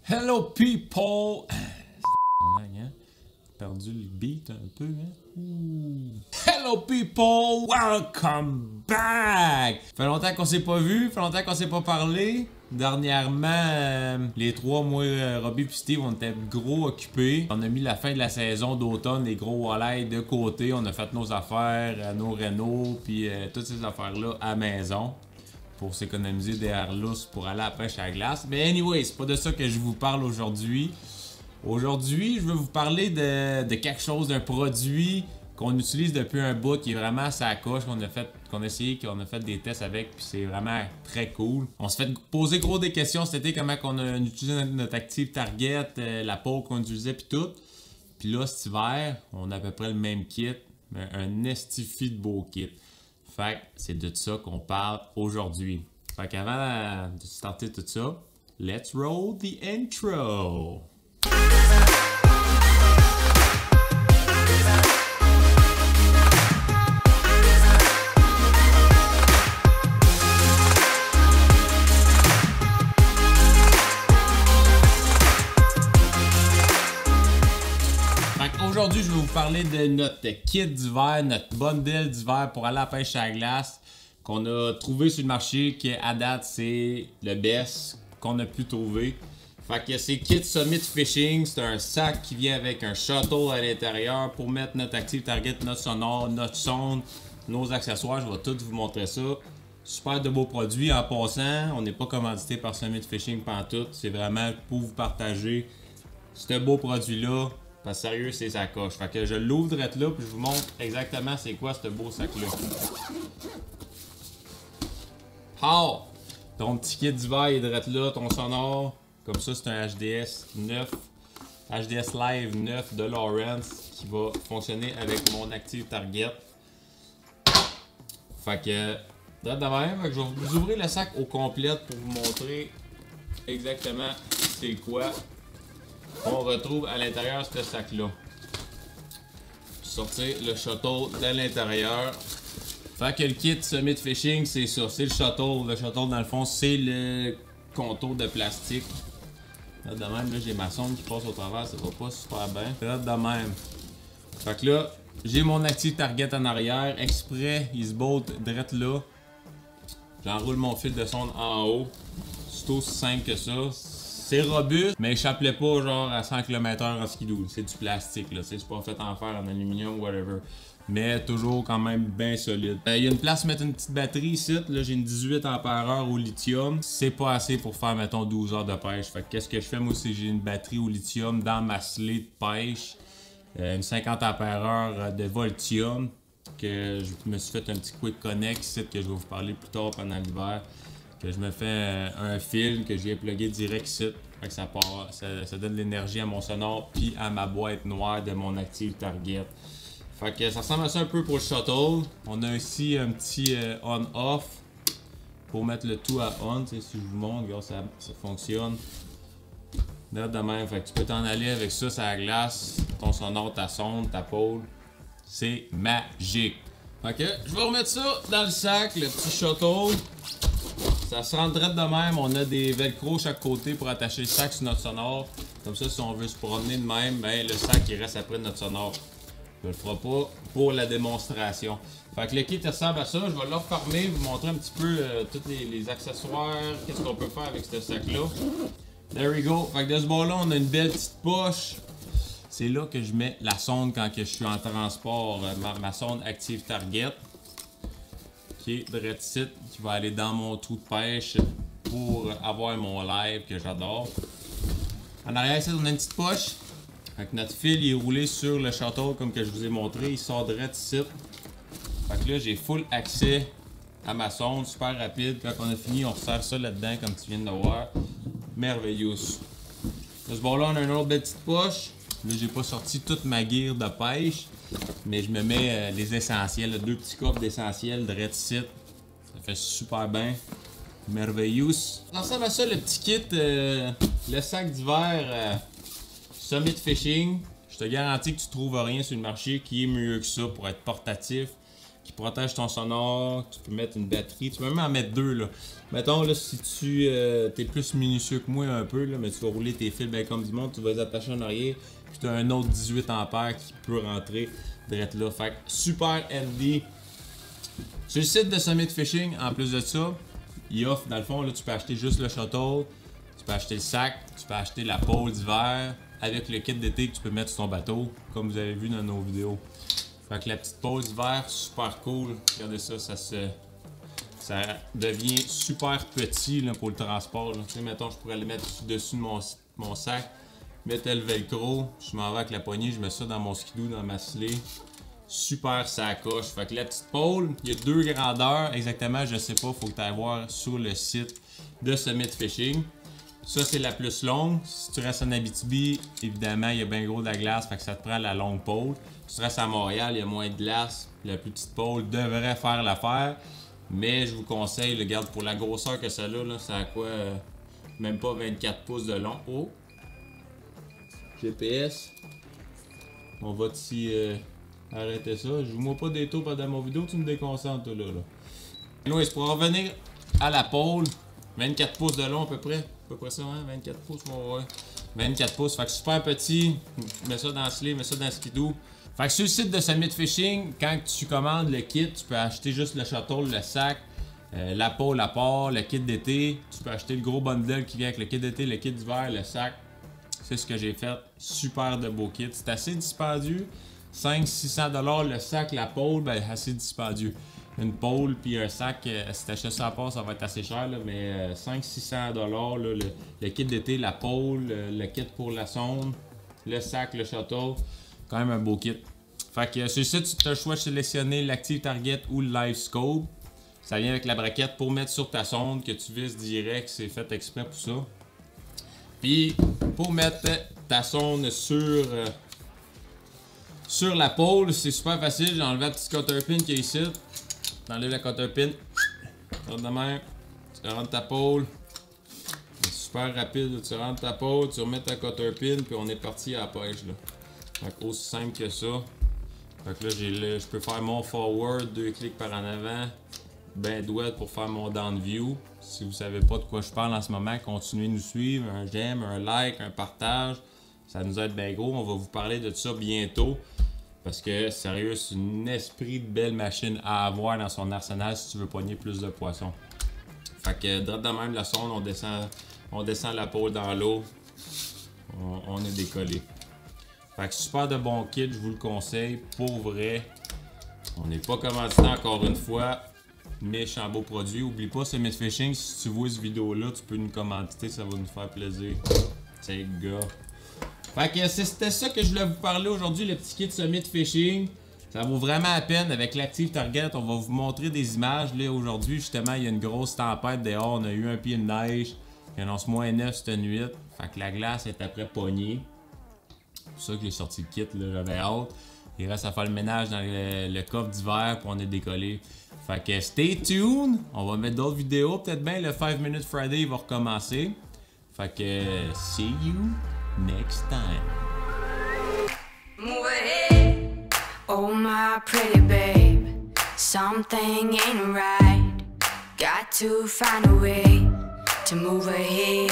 Hello people! Hein? Perdu le beat un peu, hein? Ouh. Hello people! Welcome back! Fait longtemps qu'on s'est pas vu, fait longtemps qu'on s'est pas parlé. Dernièrement, les trois, moi, Robbie et Steve, on était gros occupés. On a mis la fin de la saison d'automne, les gros walleyes de côté. On a fait nos affaires, nos rénaux, puis toutes ces affaires-là à la maison. Pour s'économiser des airs lousses pour aller à la pêche à la glace. Mais anyway, c'est pas de ça que je vous parle aujourd'hui. Aujourd'hui, je veux vous parler de quelque chose, d'un produit qu'on utilise depuis un bout qui est vraiment à sa coche, qu'on a essayé, qu'on a fait des tests avec, puis c'est vraiment très cool. On se fait poser gros des questions cet été, comment on a utilisé notre Active Target, la peau qu'on utilisait, puis tout. Puis là, cet hiver, on a à peu près le même kit, mais un estifi de beau kit. Fait que c'est de ça qu'on parle aujourd'hui. Fait qu'avant de starter tout ça, let's roll the intro! Aujourd'hui, je vais vous parler de notre kit d'hiver, notre bundle d'hiver pour aller à la pêche à la glace qu'on a trouvé sur le marché, qui à date c'est le best qu'on a pu trouver. Fait que c'est kit Summit Fishing, c'est un sac qui vient avec un shuttle à l'intérieur pour mettre notre Active Target, notre sonore, notre sonde, nos accessoires. Je vais tout vous montrer ça. Super de beaux produits. En passant, on n'est pas commandité par Summit Fishing pantoute, c'est vraiment pour vous partager ce beau produit-là. Parce que sérieux, c'est sa coche. Fait que je l'ouvre direct là, puis je vous montre exactement c'est quoi ce beau sac-là. Oh! Ton petit kit d'hiver est direct là, ton sonore. Comme ça, c'est un HDS 9. HDS Live 9 de Lawrence qui va fonctionner avec mon Active Target. Fait que, direct de même, je vais vous ouvrir le sac au complet pour vous montrer exactement c'est quoi. On retrouve à l'intérieur ce sac-là. Sortir le shuttle de l'intérieur. Fait que le kit Summit Fishing, c'est ça, c'est le shuttle. Le shuttle, dans le fond, c'est le contour de plastique. Là, de même, là, j'ai ma sonde qui passe au travers, ça va pas super bien. Là, de même. Fait que là, j'ai mon Active Target en arrière. Exprès, il se botte direct là. J'enroule mon fil de sonde en haut. C'est aussi simple que ça. C'est robuste, mais échappe pas genre à 100 km/h en skidoo. C'est du plastique, là. C'est pas fait en fer, en aluminium, whatever. Mais toujours quand même bien solide. Il y a une place pour mettre une petite batterie ici. Là, j'ai une 18 Ah au lithium. C'est pas assez pour faire, mettons, 12 heures de pêche. Fait que qu'est-ce que je fais, moi, c'est j'ai une batterie au lithium dans ma slate de pêche. Une 50 Ah de Voltium. Que je me suis fait un petit quick connect ici que je vais vous parler plus tard pendant l'hiver. Que je me fais un fil que j'ai plugué direct ici. Fait que ça donne de l'énergie à mon sonore puis à ma boîte noire de mon Active Target. Fait que ça ressemble à ça un peu pour le shuttle. On a ici un petit on-off pour mettre le tout à on. Si je vous montre, regarde, ça fonctionne. Là, de même, fait que tu peux t'en aller avec ça sur la glace, ton sonore, ta sonde, ta pôle. C'est magique. Fait que je vais remettre ça dans le sac, le petit shuttle. Ça se rentre direct de même, on a des velcro chaque côté pour attacher le sac sur notre sonore. Comme ça, si on veut se promener de même, ben, le sac il reste après notre sonore. Je le ferai pas pour la démonstration. Fait que le kit ressemble à ça, je vais le refermer, vous montrer un petit peu tous les accessoires, qu'est-ce qu'on peut faire avec ce sac-là. There we go. Fait que de ce bord-là, on a une belle petite poche. C'est là que je mets la sonde quand que je suis en transport, ma sonde Active Target. Qui est direct ici, qui va aller dans mon trou de pêche pour avoir mon live que j'adore. En arrière ici, on a une petite poche. Fait que notre fil il est roulé sur le shuttle comme que je vous ai montré. Il sort direct ici. Fait que là, j'ai full accès à ma sonde, super rapide. Quand on a fini, on resserre ça là-dedans comme tu viens de le voir. Merveilleux. De ce bord-là, on a une autre belle petite poche. Là, j'ai pas sorti toute ma gear de pêche. Mais je me mets les essentiels, deux petits coffres d'essentiels de Red Sit. Ça fait super bien. Merveilleux. Ça ressemble à ça le petit kit, le sac d'hiver Summit Fishing. Je te garantis que tu trouves rien sur le marché qui est mieux que ça pour être portatif. qui protège ton sonore. Tu peux mettre une batterie, tu peux même en mettre deux là. Mettons là, si tu es plus minutieux que moi un peu, là, mais tu vas rouler tes fils bien comme du monde, tu vas les attacher en arrière, puis tu as un autre 18 ampères qui peut rentrer direct là. Fait que super handy. Sur le site de Summit Fishing, en plus de ça, il offre, dans le fond, là, tu peux acheter juste le shuttle, tu peux acheter le sac, tu peux acheter la pôle d'hiver avec le kit d'été que tu peux mettre sur ton bateau, comme vous avez vu dans nos vidéos. Fait que la petite pôle d'hiver, super cool. Regardez ça, ça devient super petit là, pour le transport. Tu sais, mettons, je pourrais le mettre dessus de mon sac, mettre le velcro, je m'en vais avec la poignée, je mets ça dans mon skidoo, dans ma slé. Super sacoche. Fait que la petite pôle, il y a deux grandeurs exactement, je sais pas, faut que tu ailles voir sur le site de Summit Fishing. Ça c'est la plus longue. Si tu restes en Abitibi, évidemment il y a bien gros de la glace, fait que ça te prend la longue pôle. Si tu restes à Montréal, il y a moins de glace. La plus petite pôle devrait faire l'affaire. Mais je vous conseille, regarde, pour la grosseur que ça a, là, ça a quoi? Même pas 24 pouces de long. Oh! GPS. On va t'y arrêter ça. Je vous montre pas des taux pendant mon vidéo, tu me déconcentres toi, là. Anyways, pour revenir à la pôle, 24 pouces de long à peu près. À peu près ça, hein? 24 pouces, ouais. 24 pouces, fait que super petit. Mets ça dans le slé, mets ça dans le skidoo. Fait que sur le site de Summit Fishing, quand tu commandes le kit, tu peux acheter juste le shuttle, le sac, la pôle à part, le kit d'été. Tu peux acheter le gros bundle qui vient avec le kit d'été, le kit d'hiver, le sac. C'est ce que j'ai fait. Super de beau kit. C'est assez dispendieux. 500-600$ le sac, la pôle, ben assez dispendieux. Une pôle puis un sac, si t'achètes ça à part, ça va être assez cher, là, mais 500-600$ là, le kit d'été, la pôle, le kit pour la sonde, le sac, le shuttle. Quand même un beau kit. Fait que sur le site, tu as le choix de sélectionner l'Active Target ou le Live Scope. Ça vient avec la braquette pour mettre sur ta sonde que tu vises direct, c'est fait exprès pour ça. Puis pour mettre ta sonde sur la pôle, c'est super facile. J'ai enlevé la petite cotter pin qui est ici. Tu enlèves la cotter pin. Tu de même. Tu rentres ta pôle. C'est super rapide. Tu rentres ta pôle, tu remets ta cotter pin, puis on est parti à la pêche là. Fait que aussi simple que ça. Fait que là, je peux faire mon forward, 2 clics par en avant. Ben douette pour faire mon down view. Si vous savez pas de quoi je parle en ce moment, continuez de nous suivre. Un j'aime, un like, un partage. Ça nous aide bien gros. On va vous parler de ça bientôt. Parce que sérieux, c'est une esprit de belle machine à avoir dans son arsenal si tu veux pogner plus de poissons. Fait que droit de même la sonde, on descend la pôle dans l'eau. On est décollé. Fait que super de bon kit, je vous le conseille, pour vrai. On n'est pas commandité encore une fois, méchant beau produit. Oublie pas Summit Fishing, si tu vois cette vidéo là, tu peux nous commanditer, ça va nous faire plaisir. C'est gars. Fait que c'était ça que je voulais vous parler aujourd'hui, le petit kit Summit Fishing. Ça vaut vraiment la peine avec l'Active Target. On va vous montrer des images. Là aujourd'hui, justement, il y a une grosse tempête dehors. On a eu un pied de neige. Il annonce -9 cette nuit. Fait que la glace est après pognée. C'est pour ça que j'ai sorti le kit, j'avais hâte. Il reste à faire le ménage dans le coffre d'hiver pour on est décollé. Fait que stay tuned, on va mettre d'autres vidéos. Peut-être bien le 5 Minute Friday va recommencer. Fait que see you next time. Move ahead, oh my pretty babe. Something ain't right. Got to find a way to move ahead.